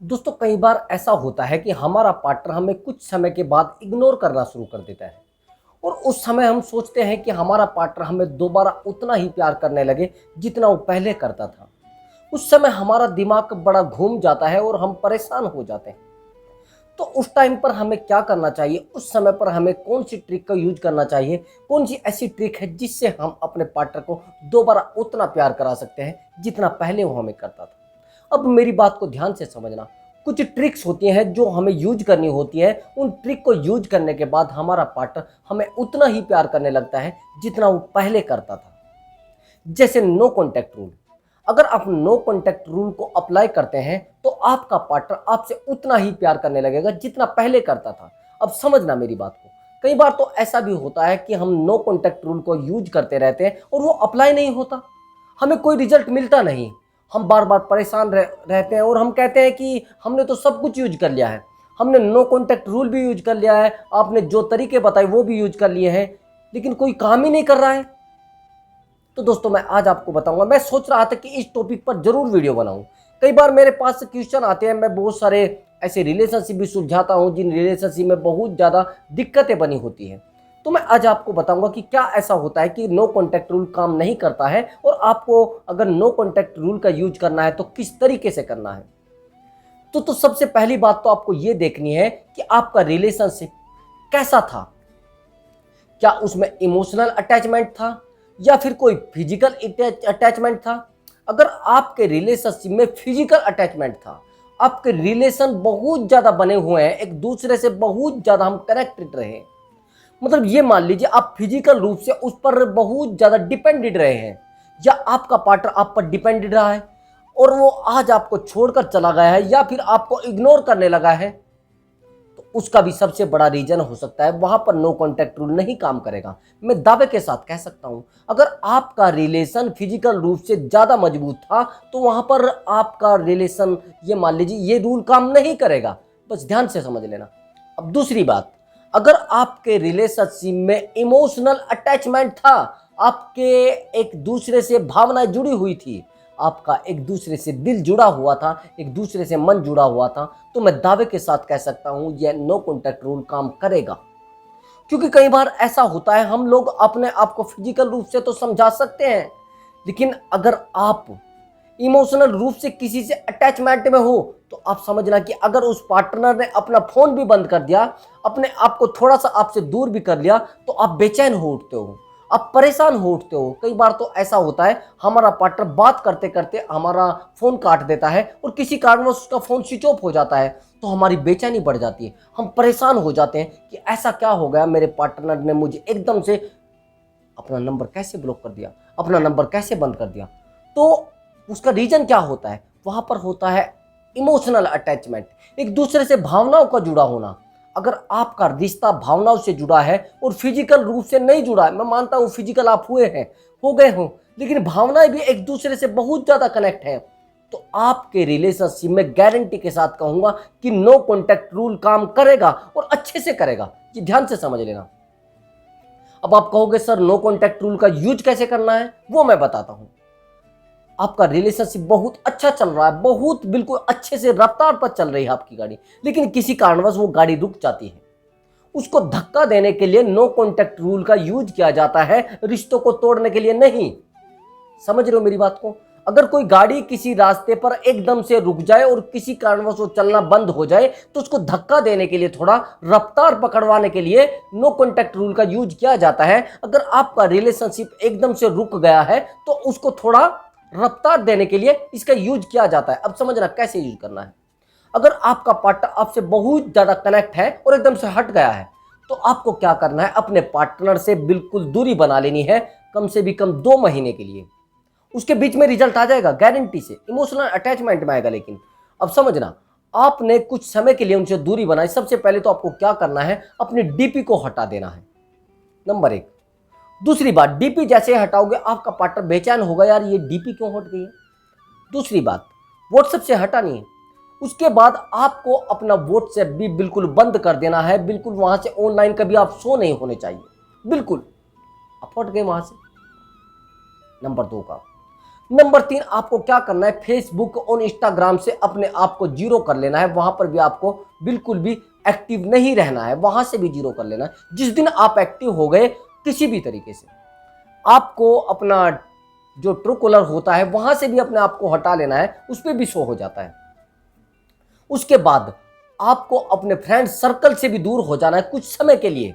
दोस्तों कई बार ऐसा होता है कि हमारा पार्टनर हमें कुछ समय के बाद इग्नोर करना शुरू कर देता है और उस समय हम सोचते हैं कि हमारा पार्टनर हमें दोबारा उतना ही प्यार करने लगे जितना वो पहले करता था। उस समय हमारा दिमाग बड़ा घूम जाता है और हम परेशान हो जाते हैं। तो उस टाइम पर हमें क्या करना चाहिए, उस समय पर हमें कौन सी ट्रिक का यूज करना चाहिए, कौन सी ऐसी ट्रिक है जिससे हम अपने पार्टनर को दोबारा उतना प्यार करा सकते हैं जितना पहले वो हमें करता था। अब मेरी बात को ध्यान से समझना। कुछ ट्रिक्स होती हैं जो हमें यूज करनी होती है। उन ट्रिक को यूज करने के बाद हमारा पार्टनर हमें उतना ही प्यार करने लगता है जितना वो पहले करता था। जैसे नो कॉन्टैक्ट रूल। अगर आप नो कॉन्टैक्ट रूल को अप्लाई करते हैं तो आपका पार्टनर आपसे उतना ही प्यार करने लगेगा जितना पहले करता था। अब समझना मेरी बात को। कई बार तो ऐसा भी होता है कि हम नो कॉन्टैक्ट रूल को यूज करते रहते हैं और वो अप्लाई नहीं होता, हमें कोई रिजल्ट मिलता नहीं। हम बार बार परेशान रहते हैं और हम कहते हैं कि हमने तो सब कुछ यूज कर लिया है, हमने नो कॉन्टैक्ट रूल भी यूज कर लिया है, आपने जो तरीके बताए वो भी यूज कर लिए हैं, लेकिन कोई काम ही नहीं कर रहा है। तो दोस्तों मैं आज आपको बताऊंगा। मैं सोच रहा था कि इस टॉपिक पर जरूर वीडियो बनाऊं। कई बार मेरे पास क्वेश्चन आते हैं, मैं बहुत सारे ऐसे रिलेशनशिप भी सुलझाता हूं जिन रिलेशनशिप में बहुत ज़्यादा दिक्कतें बनी होती हैं। तो मैं आज आपको बताऊंगा कि क्या ऐसा होता है कि नो कॉन्टैक्ट रूल काम नहीं करता है और आपको अगर नो कॉन्टैक्ट रूल का यूज करना है तो किस तरीके से करना है। तो सबसे पहली बात तो आपको ये देखनी है कि आपका रिलेशनशिप कैसा था। क्या उसमें इमोशनल अटैचमेंट था या फिर कोई फिजिकल अटैचमेंट था। अगर आपके रिलेशनशिप में फिजिकल अटैचमेंट था, आपके रिलेशन बहुत ज़्यादा बने हुए हैं, एक दूसरे से बहुत ज़्यादा हम कनेक्टेड रहे, मतलब ये मान लीजिए आप फिजिकल रूप से उस पर बहुत ज़्यादा डिपेंडेड रहे हैं या आपका पार्टनर आप पर डिपेंडेड रहा है और वो आज आपको छोड़कर चला गया है या फिर आपको इग्नोर करने लगा है, तो उसका भी सबसे बड़ा रीजन हो सकता है वहां पर नो कॉन्टैक्ट रूल नहीं काम करेगा। मैं दावे के साथ कह सकता हूं, अगर आपका रिलेशन फिजिकल रूप से ज्यादा मजबूत था तो वहां पर आपका रिलेशन, ये मान लीजिए, ये रूल काम नहीं करेगा। बस ध्यान से समझ लेना। अब दूसरी बात, अगर आपके रिलेशनशिप में इमोशनल अटैचमेंट था, आपके एक दूसरे से भावनाएं जुड़ी हुई थी, आपका एक दूसरे से दिल जुड़ा हुआ था, एक दूसरे से मन जुड़ा हुआ था, तो मैं दावे के साथ कह सकता हूं यह नो कॉन्टैक्ट रूल काम करेगा। क्योंकि कई बार ऐसा होता है, हम लोग अपने आप को फिजिकल रूप से तो समझा सकते हैं, लेकिन अगर आप इमोशनल रूप से किसी से अटैचमेंट में हो तो आप समझना कि अगर उस पार्टनर ने अपना फोन भी बंद कर दिया, अपने आप को थोड़ा सा आपसे दूर भी कर लिया, तो आप बेचैन हो उठते हो, आप परेशान हो उठते हो। कई बार तो ऐसा होता है, हमारा पार्टनर बात करते करते हमारा फोन काट देता है और किसी कारणवश उसका फोन स्विच ऑफ हो जाता है, तो हमारी बेचैनी बढ़ जाती है, हम परेशान हो जाते हैं कि ऐसा क्या हो गया, मेरे पार्टनर ने मुझे एकदम से अपना नंबर कैसे ब्लॉक कर दिया, अपना नंबर कैसे बंद कर दिया। तो उसका रीजन क्या होता है, वहां पर होता है इमोशनल अटैचमेंट, एक दूसरे से भावनाओं का जुड़ा होना। अगर आपका रिश्ता भावनाओं से जुड़ा है और फिजिकल रूप से नहीं जुड़ा है, मैं मानता हूं फिजिकल आप हुए हैं, हो गए हो, लेकिन भावनाएं भी एक दूसरे से बहुत ज्यादा कनेक्ट है, तो आपके रिलेशनशिप में गारंटी के साथ कहूंगा कि नो कॉन्टैक्ट रूल काम करेगा और अच्छे से करेगा। ये ध्यान से समझ लेना। अब आप कहोगे सर नो कॉन्टैक्ट रूल का यूज कैसे करना है, वो मैं बताता हूं। आपका रिलेशनशिप बहुत अच्छा चल रहा है, बहुत बिल्कुल अच्छे से रफ्तार पर चल रही है आपकी गाड़ी, लेकिन किसी कारणवश वो गाड़ी रुक जाती है। उसको धक्का देने के लिए नो कॉन्टैक्ट रूल का यूज किया जाता है, रिश्तों को तोड़ने के लिए नहीं। समझ रहे हो मेरी बात को। अगर कोई गाड़ी किसी रास्ते पर एकदम से रुक जाए और किसी कारणवश वो चलना बंद हो जाए, तो उसको धक्का देने के लिए, थोड़ा रफ्तार पकड़वाने के लिए नो कॉन्टैक्ट रूल का यूज किया जाता है। अगर आपका रिलेशनशिप एकदम से रुक गया है तो उसको थोड़ा रफ्तार देने के लिए इसका यूज किया जाता है। अब समझना कैसे यूज करना है। अगर आपका पार्टनर आपसे बहुत ज्यादा कनेक्ट है और एकदम से हट गया है, तो आपको क्या करना है, अपने पार्टनर से बिल्कुल दूरी बना लेनी है, कम से भी कम 2 महीने के लिए। उसके बीच में रिजल्ट आ जाएगा गारंटी से, इमोशनल अटैचमेंट में आएगा। लेकिन अब समझना, आपने कुछ समय के लिए उनसे दूरी बनाई, सबसे पहले तो आपको क्या करना है, अपनी डीपी को हटा देना है, नंबर 1। दूसरी बात, डीपी जैसे हटाओगे आपका पार्टनर बेचैन होगा, यार ये डीपी क्यों हट गई है। दूसरी बात, व्हाट्सएप से हटानी है। उसके बाद आपको अपना व्हाट्सएप भी बिल्कुल बंद कर देना है, बिल्कुल वहां से ऑनलाइन कभी आप शो नहीं होने चाहिए, बिल्कुल। आप हट गए वहां से, नंबर 2 का। नंबर 3, आपको क्या करना है, फेसबुक और इंस्टाग्राम से अपने आप को जीरो कर लेना है। वहां पर भी आपको बिल्कुल भी एक्टिव नहीं रहना है, वहां से भी जीरो कर लेना है। जिस दिन आप एक्टिव हो गए किसी भी तरीके से, आपको अपना जो ट्रू कॉलर होता है वहां से भी अपने आप को हटा लेना है, उस पर भी शो हो जाता है। उसके बाद आपको अपने फ्रेंड सर्कल से भी दूर हो जाना है कुछ समय के लिए।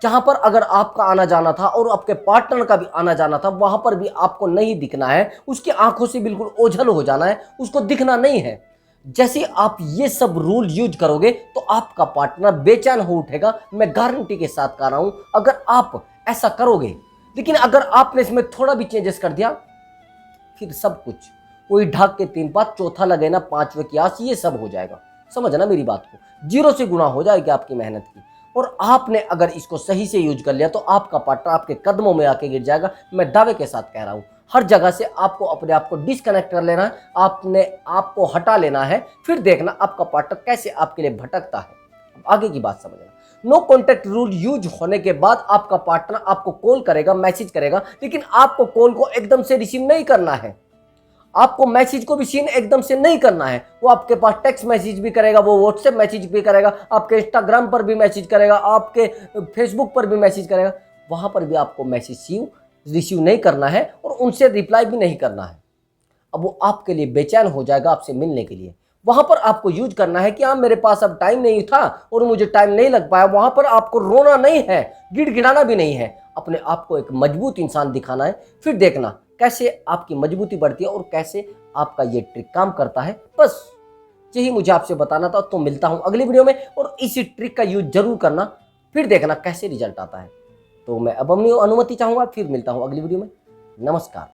जहां पर अगर आपका आना जाना था और आपके पार्टनर का भी आना जाना था, वहां पर भी आपको नहीं दिखना है, उसकी आंखों से बिल्कुल ओझल हो जाना है, उसको दिखना नहीं है। जैसे आप ये सब रूल यूज करोगे तो आपका पार्टनर बेचैन हो उठेगा, मैं गारंटी के साथ कह रहा हूं, अगर आप ऐसा करोगे। लेकिन अगर आपने इसमें थोड़ा भी चेंजेस कर दिया, फिर सब कुछ कोई ढाक के 3 पात, चौथा लगे ना 5वें की आस, ये सब हो जाएगा। समझना मेरी बात को, जीरो से गुना हो जाएगी आपकी मेहनत की। और आपने अगर इसको सही से यूज कर लिया तो आपका पार्टनर आपके कदमों में आके गिर जाएगा, मैं दावे के साथ कह रहा हूं। हर जगह से आपको अपने आप को डिस्कनेक्ट कर लेना है, आपने आपको हटा लेना है, फिर देखना आपका पार्टनर कैसे आपके लिए भटकता है। अब आगे की बात समझना। नो कॉन्टेक्ट रूल यूज होने के बाद आपका पार्टनर आपको कॉल करेगा, मैसेज करेगा, लेकिन आपको कॉल को एकदम से रिसीव नहीं करना है, आपको मैसेज को भी सीन एकदम से नहीं करना है। वो आपके पास टेक्स्ट मैसेज भी करेगा, वो व्हाट्सएप मैसेज भी करेगा, आपके इंस्टाग्राम पर भी मैसेज करेगा, आपके फेसबुक पर भी मैसेज करेगा, वहां पर भी आपको मैसेज रिसीव नहीं करना है और उनसे रिप्लाई भी नहीं करना है। अब वो आपके लिए बेचैन हो जाएगा आपसे मिलने के लिए। वहां पर आपको यूज करना है कि हाँ मेरे पास अब टाइम नहीं था और मुझे टाइम नहीं लग पाया। वहां पर आपको रोना नहीं है, गिड़गिड़ाना भी नहीं है, अपने आप को एक मजबूत इंसान दिखाना है। फिर देखना कैसे आपकी मजबूती बढ़ती है और कैसे आपका ये ट्रिक काम करता है। बस यही मुझे आपसे बताना था। तो मिलता हूं अगली वीडियो में और इसी ट्रिक का यूज जरूर करना, फिर देखना कैसे रिजल्ट आता है। तो मैं अब अपनी अनुमति चाहूंगा, फिर मिलता हूं अगली वीडियो में। नमस्कार।